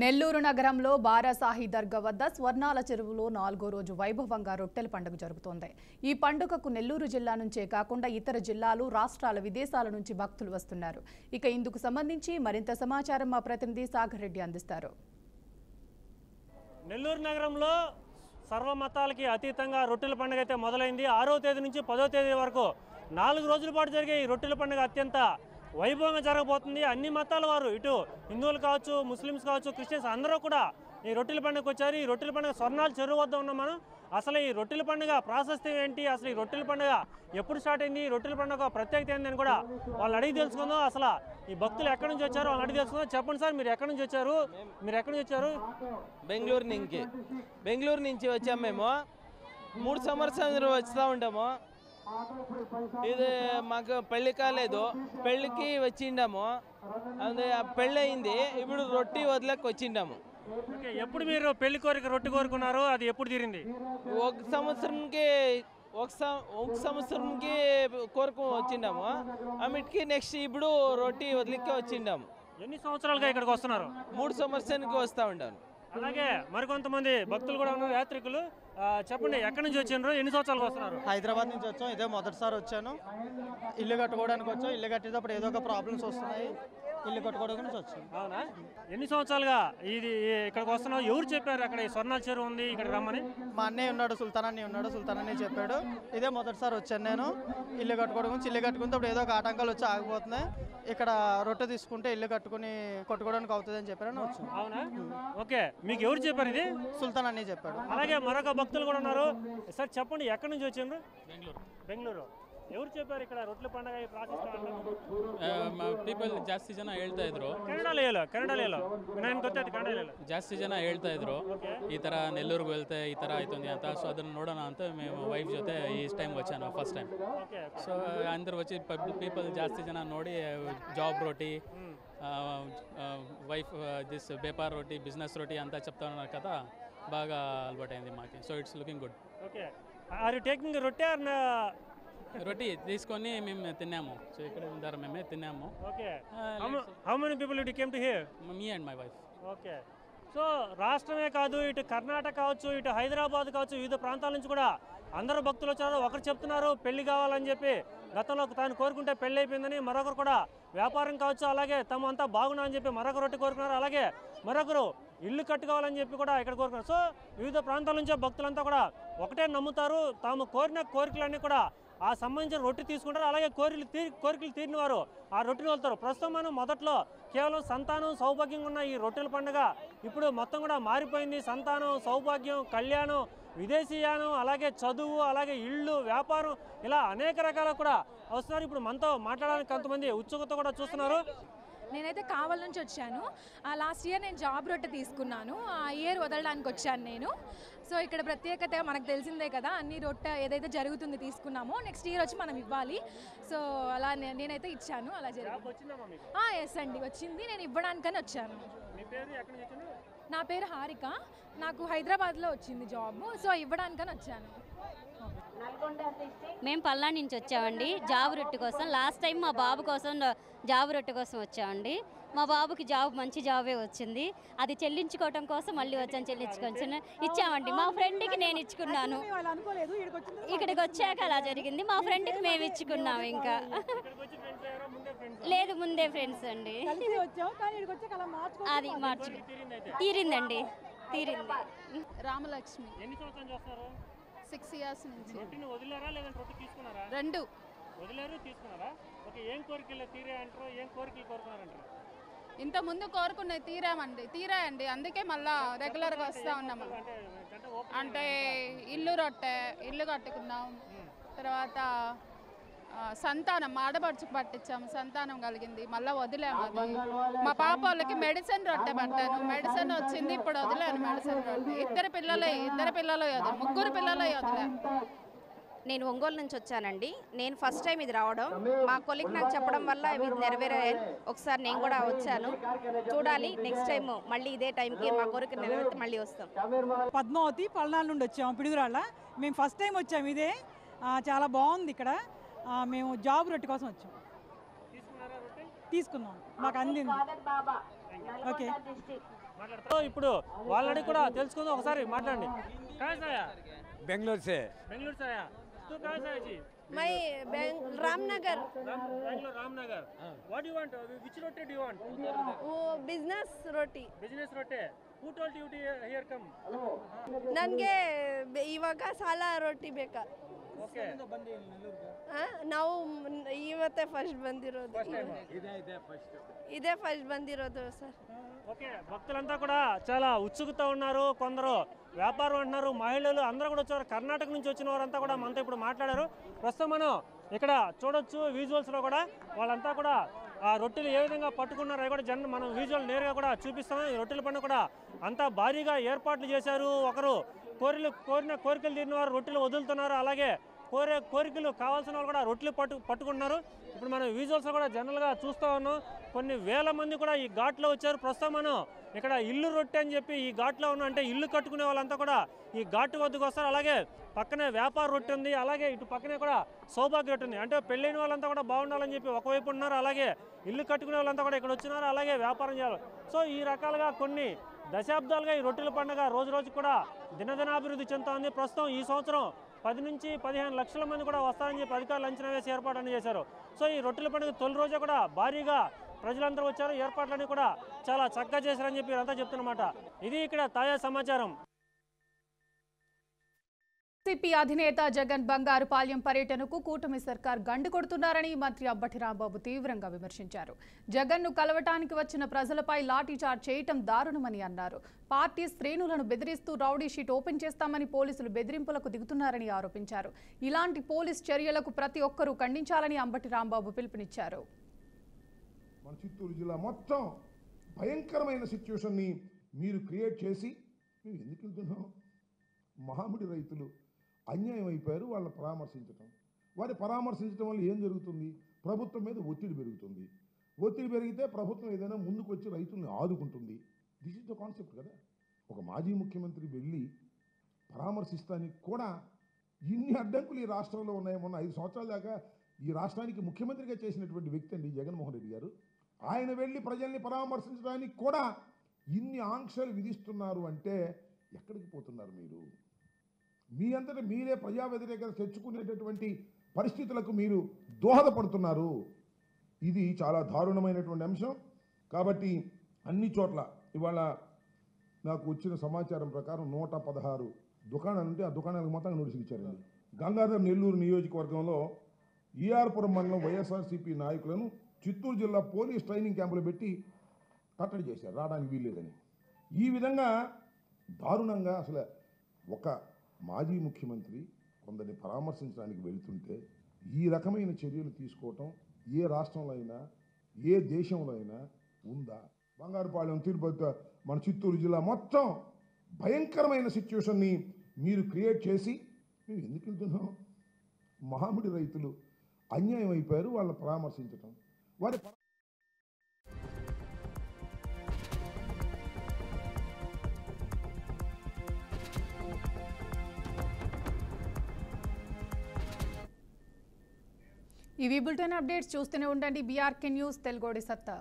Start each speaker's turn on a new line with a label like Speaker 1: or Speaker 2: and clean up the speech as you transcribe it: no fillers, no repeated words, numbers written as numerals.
Speaker 1: నెల్లూరు నగరంలో బారాసాహి దర్గా వద్ద స్వర్ణాల చెరువులో 4వ రోజు వైభవంగా రొట్టెల పండుగ జరుగుతోంది. ఈ పండుగకు నెల్లూరు జిల్లా నుంచే కాకుండా ఇతర జిల్లాలు, రాష్ట్రాల, విదేశాల నుంచి భక్తులు వస్తున్నారు. ఇక ఇందుకు సంబంధించి మరింత సమాచారం మా ప్రతినిధి సాగర్ రెడ్డి అందిస్తారు.
Speaker 2: నెల్లూరు నగరంలో సర్వమతాలకి అతీతంగా రొట్టెల పండుగ అయితే మొదలైంది. 6వ తేదీ నుంచి 10వ తేదీ వరకు 4 రోజుల పాటు జరిగే ఈ రొట్టెల పండుగ అత్యంత వైభవంగా జరగబోతుంది. అన్ని మతాల వారు, ఇటు హిందువులు కావచ్చు, ముస్లిమ్స్ కావచ్చు, క్రిస్టియన్స్ అందరూ కూడా ఈ రొట్టెల పండుగకు వచ్చారు. ఈ రొట్టెల పండుగ స్వర్ణాల చెరువు వద్ద ఉన్నాం మనం. అసలు ఈ రొట్టెల పండుగ ప్రాశస్త్యం ఏంటి, అసలు ఈ రొట్టెల పండుగ ఎప్పుడు స్టార్ట్ అయింది, ఈ రొట్టెల పండుగ ప్రత్యేకత ఏందని కూడా వాళ్ళని అడిగి తెలుసుకుందాం. అసలు ఈ భక్తులు ఎక్కడి నుంచి వచ్చారు వాళ్ళని అడిగి తెలుసుకుందాం. చెప్పండి సార్, మీరు ఎక్కడి నుంచి వచ్చారు?
Speaker 3: బెంగళూరు నుంచి వచ్చాము. మేము 3 సంవత్సరాలు వస్తూ ఉంటాము. ఇది మాకు పెళ్ళి కాలేదు, పెళ్ళికి వచ్చిండాము. అదే పెళ్ళి అయింది, ఇప్పుడు రొట్టి వదిలేకి వచ్చిండాము.
Speaker 2: ఎప్పుడు మీరు పెళ్లి కోరిక రొట్టె కోరుకున్నారు, అది ఎప్పుడు తీరింది?
Speaker 3: ఒక సంవత్సరంకి కోరుకు వచ్చిండాము. అన్నిటికీ నెక్స్ట్ ఇప్పుడు రొట్టి వదిలికి వచ్చిండాము.
Speaker 2: ఎన్ని సంవత్సరాలుగా ఇక్కడికి వస్తున్నారు?
Speaker 3: 3 సంవత్సరానికి వస్తూ ఉంటాను.
Speaker 2: అలాగే మరికొంతమంది భక్తులు కూడా ఉన్నారు, యాత్రికులు. చెప్పండి, ఎక్కడి నుంచి వచ్చినారు, ఎన్ని సంవత్సరాలకు వస్తున్నారు?
Speaker 4: హైదరాబాద్ నుంచి వచ్చాం. ఇదే మొదటిసారి వచ్చాను. ఇల్లు కట్టుకోవడానికి వచ్చాం. ఇల్లు కట్టేటప్పుడు ఏదో ఒక ప్రాబ్లమ్స్ వస్తున్నాయి, ఇల్లు కట్టుకోవడానికి వచ్చాను.
Speaker 2: అవునా? ఎన్ని సంవత్సరాలుగా ఇది ఇక్కడికి వస్తున్నావు? ఎవరు చెప్పారు అక్కడ ఈ స్వర్ణాల చెరువు ఉంది ఇక్కడ రమ్మని?
Speaker 4: మా అన్నయ్య ఉన్నాడు, సుల్తాన్ అన్నయ్య చెప్పాడు. ఇదే మొదటిసారి వచ్చాను నేను. ఇల్లు కట్టుకోవడం గురించి, ఇల్లు కట్టుకున్నప్పుడు ఏదో ఒక ఆటంకాలు వచ్చి ఆగిపోతున్నాయి. ఇక్కడ రొట్టె తీసుకుంటే ఇల్లు కట్టుకోవడానికి అవుతుంది అని చెప్పారని వచ్చాను.
Speaker 2: అవునా? ఓకే, మీకు ఎవరు చెప్పారు ఇది?
Speaker 4: సుల్తాన్ అన్నయ్య చెప్పాడు.
Speaker 2: అలాగే మరొక భక్తులు కూడా ఉన్నారు. సార్ చెప్పండి, ఎక్కడి నుంచి వచ్చిండ్రు? ಬೆಂಗಳೂರು. ఎవరు చెప్పారు ఇక్కడ ರೊಟ್ಟೆ పండుగ
Speaker 5: ಪೀಪಲ್ ಜಾಸ್ತಿ ಜನ ಹೇಳ್ತಾ ಇದ್ರು.
Speaker 2: ಕನ್ನಡ ನಾನು ಗೊತ್ತಾಯ್ತು, ಕನ್ನಡ
Speaker 5: ಜಾಸ್ತಿ ಜನ ಹೇಳ್ತಾ ಇದ್ರು ಈ ಥರ ನೆಲ್ಲೂರಿಗೆ వెళ్తే ಈ ಥರ ಆಯ್ತು ಅಂತ. సో ಅದನ್ನು ನೋಡೋಣ ಅಂತ మేము వైఫ్ ಜೊತೆ ఈ టైం వచ్చాను, ఫస్ట్ టైం. సో అందరు వచ్చి పీపుల్ ಜಾಸ್ತಿ ಜನ ನೋಡಿ జాబ్ రోటీ, వైఫ్ దిస్ వ్యాపార రోటీ, బిజినెస్ రోటీ అంతా చెప్తా ఉన్నారు కదా, బాగా అలవాటైంది మాకి. So it's looking good.
Speaker 2: Okay, are you taking roti or
Speaker 5: roti తీసుకొని మేము తిన్నాము. సో ఇక్కడ ఉంటారు, మేమే తిన్నాము.
Speaker 2: Okay, how many people you came to here?
Speaker 5: Me and my wife.
Speaker 2: Okay, so రాష్ట్రమే కాదు, ఇటు కర్ణాటక కావచ్చు, ఇటు హైదరాబాద్ కావచ్చు, వివిధ ప్రాంతాల నుంచి కూడా అందరూ భక్తులు వచ్చారు. ఒకరు చెప్తున్నారు పెళ్లి కావాలని చెప్పి, గతంలో తాను కోరుకుంటే పెళ్లి అయిపోయిందని. మరొకరు కూడా వ్యాపారం కావచ్చు, అలాగే తమ అంతా బాగున్నా అని చెప్పి మరొక రొట్టె కోరుకున్నారు. అలాగే మరొకరు ఇల్లు కట్టుకోవాలని చెప్పి కూడా ఇక్కడ కోరుకున్నారు. సో వివిధ ప్రాంతాల నుంచే భక్తులంతా కూడా ఒకటే నమ్ముతారు, తాము కోరిన కోరికలన్నీ కూడా ఆ సంబంధించిన రొట్టె తీసుకుంటారు. అలాగే కోరికలు తీరిన వారు ఆ రొట్టెని వెళ్తారు. ప్రస్తుతం మనం మొదట్లో కేవలం సంతానం, సౌభాగ్యంగా ఉన్న ఈ రొట్టెల పండుగ ఇప్పుడు మొత్తం కూడా మారిపోయింది. సంతానం, సౌభాగ్యం, కళ్యాణం, విదేశీయానం, అలాగే చదువు, అలాగే ఇళ్ళు, వ్యాపారం, ఇలా అనేక రకాల కూడా వస్తున్నారు. ఇప్పుడు మనతో మాట్లాడడానికి కొంతమంది ఉత్సుకత కూడా చూస్తున్నారు.
Speaker 6: నేనైతే కావల్ నుంచి వచ్చాను. లాస్ట్ ఇయర్ నేను జాబ్ రొట్టె తీసుకున్నాను, ఆ ఇయర్ వదలడానికి వచ్చాను నేను. సో ఇక్కడ ప్రత్యేకత మనకు తెలిసిందే కదా, అన్ని రొట్టె ఏదైతే జరుగుతుంది తీసుకున్నామో నెక్స్ట్ ఇయర్ వచ్చి మనం ఇవ్వాలి. సో అలా నేనైతే ఇచ్చాను. అలా జరిగింది. ఎస్ అండి, వచ్చింది. నేను ఇవ్వడానికని వచ్చాను. నా పేరు హారిక, నాకు హైదరాబాద్లో వచ్చింది జాబ్. సో ఇవ్వడానికని వచ్చాను.
Speaker 7: మేము పల్నాడు నుంచి వచ్చామండి జాబ్ రొట్టె కోసం. లాస్ట్ టైం మా బాబు కోసం జాబ్ రొట్టె కోసం వచ్చామండి. మా బాబుకి మంచి జాబే వచ్చింది. అది చెల్లించుకోవటం కోసం మళ్ళీ వచ్చాను, చెల్లించుకొని ఇచ్చామండి. మా ఫ్రెండ్కి నేను ఇచ్చుకున్నాను. ఇక్కడికి వచ్చాక అలా జరిగింది. మా ఫ్రెండ్కి మేము ఇచ్చుకున్నాము. ఇంకా లేదు, ముందే ఫ్రెండ్స్ అండి. అది తీరిందండి, తీరింది.
Speaker 8: రామలక్ష్మి. 6 years నుంచి. రెండు
Speaker 2: వదిలేరు, తీసుకున్నారా? ఓకే, ఏం కోరికలు తీరాయంటారు, ఏం కోరికలు కోరుకున్నారంటారు?
Speaker 8: ఇంత ముందు కోరుకున్నది తీరాయండి. అందుకే మళ్ళా రెగ్యులర్గా వస్తూ ఉన్నాము. అంటే ఇల్లు కట్టుకున్నాం. తర్వాత సంతానం, ఆడపడుచుకు పట్టించాము, సంతానం కలిగింది. మళ్ళీ వదిలేము. అది మా పాప వాళ్ళకి మెడిసిన్ రొట్టె పట్టాను, మెడిసిన్ వచ్చింది. ఇప్పుడు వదిలేను మెడిసిన్ రొట్టె. ఇద్దరు పిల్లలు ముగ్గురు పిల్లలు వదిలేను.
Speaker 9: నేను ఒంగోలు నుంచి వచ్చానండి. నేను ఫస్ట్ టైం ఇది రావడం, మా కొలిక్ నాకు చెప్పడం వల్ల ఇది నెరవేరాయి. ఒకసారి నేను కూడా వచ్చాను, చూడాలి. నెక్స్ట్ టైం మళ్ళీ ఇదే టైంకి మా కోరిక నెరవేరితే మళ్ళీ వస్తాం.
Speaker 10: పద్మావతి, పల్నాడు నుండి వచ్చాము, పిడుగురాళ్ళ. మేము ఫస్ట్ టైం వచ్చాము. ఇదే చాలా బాగుంది. ఇక్కడ మేము జాబ్ రొట్టె కోసం వచ్చాం. తీసుకున్నాం, మాకు అందింది. ఓకే.
Speaker 2: మాట్లాడతారు. ఇప్పుడు వాళ్ళని కూడా తెలుసుకుందాం, ఒకసారి మాట్లాడండి.
Speaker 11: बेंगलोर से
Speaker 2: बेंगलोर से आया तो कहाँ से आए जी?
Speaker 12: मैं Ramnagar.
Speaker 2: Bangalore Ramnagar. What do you want? Which roti do you want?
Speaker 12: वो business roti.
Speaker 2: Business roti. Who told you to here come?
Speaker 12: ನನಗೆ ಇವಾಗ ಸಾಲ ರೊಟ್ಟಿ ಬೇಕಾ?
Speaker 2: Okay.
Speaker 12: ನಾವು ಇವತ್ತೇ ಫಸ್ಟ್ ಬಂದಿರೋದು. ఇదే ఫస్ట్ ಬಂದಿರೋದು ಸರ್.
Speaker 2: ఓకే, భక్తులంతా కూడా చాలా ఉత్సుకత ఉన్నారు. కొందరు వ్యాపారం అంటున్నారు, మహిళలు అందరూ కూడా వచ్చారు. కర్ణాటక నుంచి వచ్చిన వారంతా కూడా మనతో ఇప్పుడు మాట్లాడారు. ప్రస్తుతం మనం ఇక్కడ చూడొచ్చు విజువల్స్లో కూడా వాళ్ళంతా కూడా ఆ రొట్టెలు ఏ విధంగా పట్టుకున్నారు అవి కూడా మనం విజువల్ నేరుగా కూడా చూపిస్తాం. ఈ రొట్టెల పండుగ కూడా అంతా భారీగా ఏర్పాట్లు చేశారు. ఒకరు కోరిన కోరికలు తీరిన వారు రొట్టెలు వదులుతున్నారు, అలాగే కోరికలు కావాల్సిన వాళ్ళు కూడా రొట్టెలు పట్టుకుంటున్నారు. ఇప్పుడు మనం విజువల్స్ కూడా జనరల్గా చూస్తూ ఉన్నాం. కొన్ని వేల మంది కూడా ఈ ఘాట్లో వచ్చారు. ప్రస్తుతం మనం ఇక్కడ ఇల్లు రొట్టె అని చెప్పి ఈ ఘాట్లో ఉన్న అంటే ఇల్లు కట్టుకునే వాళ్ళంతా కూడా ఈ ఘాటు వద్దకు వస్తారు. అలాగే పక్కనే వ్యాపార రొట్టె ఉంది, అలాగే ఇటు పక్కనే కూడా సౌభాగ్య రొట్టె ఉంది. అంటే పెళ్ళైన వాళ్ళంతా కూడా బాగుండాలని చెప్పి ఒకవైపు ఉన్నారు, అలాగే ఇల్లు కట్టుకునే వాళ్ళంతా కూడా ఇక్కడ వచ్చినారు, అలాగే వ్యాపారం చేయాలి. సో ఈ రకాలుగా కొన్ని దశాబ్దాలుగా ఈ రొట్టెల పండుగ రోజు రోజు కూడా దినదినాభివృద్ధి చెందుతోంది. ప్రస్తుతం ఈ సంవత్సరం 10 నుంచి 15 లక్షల మంది కూడా వస్తారని చెప్పి అధికారులు అంచనా వేసి ఏర్పాట్లన్నీ చేశారు. సో ఈ రొట్టెల పండుగ తొలి రోజే కూడా భారీగా ప్రజలందరూ వచ్చారు. ఏర్పాట్లన్నీ కూడా చాలా చక్కగా చేశారని చెప్పి అంతా చెప్తున్నమాట. ఇది ఇక్కడ తాజా సమాచారం.
Speaker 1: సిపి అధినేత జగన్ బంగారుపాలెం పర్యటనకు కూటమి సర్కార్ గండి కొడుతున్నారని మంత్రి అంబటి రాంబాబు తీవ్రంగా విమర్శించారు. జగన్ను కలవటానికి వచ్చిన ప్రజలపై లాఠీచార్జ్ చేయటం దారుణమని అన్నారు. పార్టీ శ్రేణులను బెదిరిస్తూ రౌడీ షీట్ ఓపెన్ చేస్తామని పోలీసులు బెదిరింపులకు దిగుతున్నారని ఆరోపించారు. ఇలాంటి పోలీస్ చర్యలకు ప్రతి ఒక్కరూ ఖండించాలని అంబటి రాంబాబు పిలుపునిచ్చారు.
Speaker 13: మన చిత్తూరు జిల్లా మొత్తం భయంకరమైన సిచ్యువేషన్ని మీరు క్రియేట్ చేసి మేము ఎందుకు వెళ్తున్నాం? మహాముడి రైతులు అన్యాయం అయిపోయారు, వాళ్ళని పరామర్శించటం. వారిని పరామర్శించడం వల్ల ఏం జరుగుతుంది? ప్రభుత్వం మీద ఒత్తిడి పెరుగుతుంది. ఒత్తిడి పెరిగితే ప్రభుత్వం ఏదైనా ముందుకు వచ్చి రైతుల్ని ఆదుకుంటుంది. దిస్ ఇస్ ద కాన్సెప్ట్ కదా. ఒక మాజీ ముఖ్యమంత్రి వెళ్ళి పరామర్శిస్తానికి కూడా ఇన్ని అడ్డంకులు ఈ రాష్ట్రంలో ఉన్నాయి. మొన్న 5 సంవత్సరాల దాకా ఈ రాష్ట్రానికి ముఖ్యమంత్రిగా చేసినటువంటి వ్యక్తి అండి జగన్మోహన్ రెడ్డి గారు. ఆయన వెళ్ళి ప్రజల్ని పరామర్శించడానికి కూడా ఇన్ని ఆంక్షలు విధిస్తున్నారు అంటే ఎక్కడికి పోతున్నారు మీరు? మీ అంతటా మీరే ప్రజా వ్యతిరేకత తెచ్చుకునేటటువంటి పరిస్థితులకు మీరు దోహదపడుతున్నారు. ఇది చాలా దారుణమైనటువంటి అంశం. కాబట్టి అన్ని చోట్ల ఇవాళ నాకు వచ్చిన సమాచారం ప్రకారం 116 దుకాణాలు ఉంటే ఆ దుకాణాలకు మొత్తం నోటీసులు ఇచ్చారండి. గంగాధర్ నెల్లూరు నియోజకవర్గంలో ఈఆర్పురం మండలం వైఎస్ఆర్సీపీ నాయకులను చిత్తూరు జిల్లా పోలీస్ ట్రైనింగ్ క్యాంపులో పెట్టి కట్టడి చేశారు, రావడానికి వీల్లేదని. ఈ విధంగా దారుణంగా అసలు ఒక మాజీ ముఖ్యమంత్రి కొందరిని పరామర్శించడానికి వెళ్తుంటే ఈ రకమైన చర్యలు తీసుకోవటం ఏ రాష్ట్రంలో అయినా ఏ దేశంలో అయినా ఉందా? బంగారుపాలెం, తిరుపతి, మన చిత్తూరు జిల్లా మొత్తం భయంకరమైన సిచ్యువేషన్ని మీరు క్రియేట్ చేసి మేము ఎందుకు వెళ్తున్నాం? మహాముడి రైతులు అన్యాయం అయిపోయారు, వాళ్ళని పరామర్శించటం. వారి
Speaker 1: ఇవి బులెటిన్ అప్డేట్స్ చూస్తూనే ఉండండి. బీఆర్కే న్యూస్ తెలుగోడి సత్తా.